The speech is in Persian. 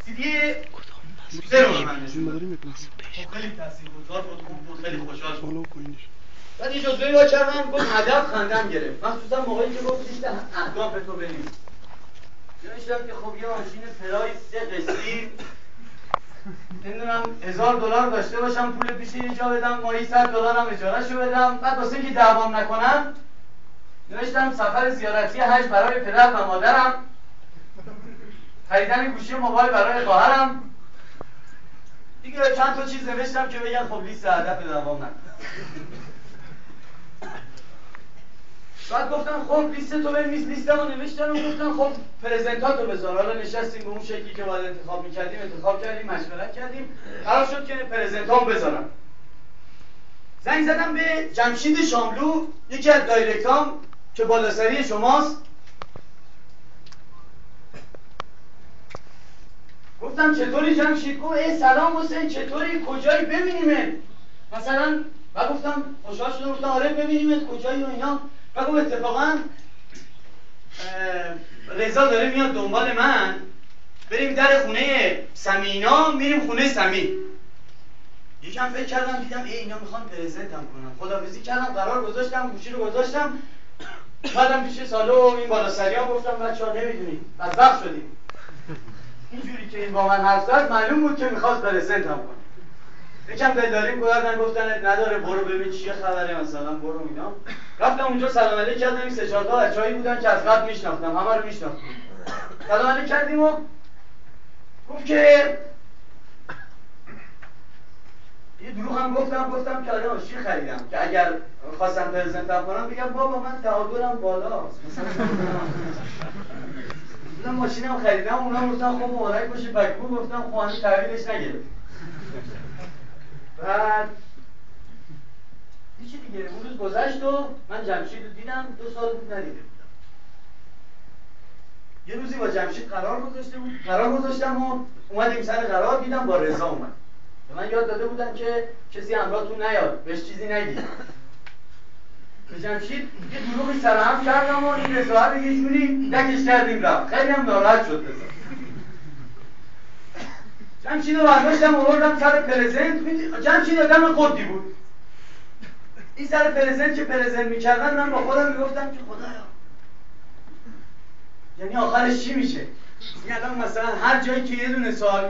سیدی زرو به من نشون داد. خیلی تاثیرگذار بود، خیلی خوشحال شدم. بعد یه جزوهی با کردم، گفت هدف خندم گرفت، مخصوصا موقعی که گفت لیست اهداف تو بنویس. نوشتم که خب یه ماشین پرای 3 قسطی نمیدونم $1000 داشته باشم، پول پیش یه جا بدم، ماهی $100 هم اجارهشو بدم. بعد واسه اینکه دعوام نکنم نوشتم سفر زیارتی حج برای پدر و مادرم، خریدن گوشی موبایل برای خواهرم، دیگه چند تا چیز نوشتم که بگن خب لیست هدف دعوام نکن. بعد گفتم خب لیست تو بنویس، لیستمو نوشتم و گفتم خب پرزنتاتو بذار. حالا نشستیم به اون شکلی که باید انتخاب می‌کردیم، انتخاب کردیم، مشورت کردیم، قرار شد که پرزنتامو بذارم. زنگ زدم به جمشید شاملو، یکی از دایرکتام که بالاسری شماست. گفتم چطوری جمشید؟ گفت سلام حسین، چطوری؟ کجایی؟ ببینیمت مثلا. و گفتم خوشحال شدم، گفتم آره ببینیمت کجایی و اینا. و گفت اتفاقا رضا داره میاد دنبال من، بریم در خونه سمینا، میریم خونه سمی. یکم فکر کردم، دیدم اینا میخوان پرزنتم کنم. خداحافظی کردم، قرار گذاشتم، گوشی رو گذاشتم، بعدم پیش سالو این بالاسری‌ها گفتم بچه‌ها نمیدونید بدبخت شدیم. اینجوری که این با من حرف زد معلوم بود که میخواست پرزنتم کنه. یکم دلداری کردن، گفتن نداره برو ببین چیه خبره مثلا، برو اینا. رفتم اونجا سلام علیک کردم. این 3-4 تا بچه‌ای بودن که از قبل میشناختم، همه رو میشناختم. سلام علیک کردیم و گفت که یه دروغ هم گفتم که آره ماشین خریدم که اگر خواستم پرزنتم کنم بگم بابا من تعادلم بالاست مثلا. من ماشینم خریدم، اونا گفتن خب مبارک باشه بکو، گفتم خب هنوز تحویلش نگرفت. بعد چی دیگه، اون روز گذشت و من جمشید رو دیدم، 2 سال بود ندیده بودم. یه روزی با جمشید قرار گذاشتم و اومدیم سر قرار، دیدم با رضا اومد. به من یاد داده بودن که کسی همراهتون نیاد، بهش چیزی نگید. به جمشید یه دروغی سرهم کردم و این رضا رو یه جوری دکش کردیم رفت. خیلی هم ناراحت شد رضا. جمشید رو برداشتم آوردم سر پرزنت. جمشید آدم قدی بود. این سر پرزنت که پرزنت میکردن من با خودم میگفتم که خدایا یعنی آخرش چی میشه؟ یعنی الان مثلا هر جایی که یه دونه سوال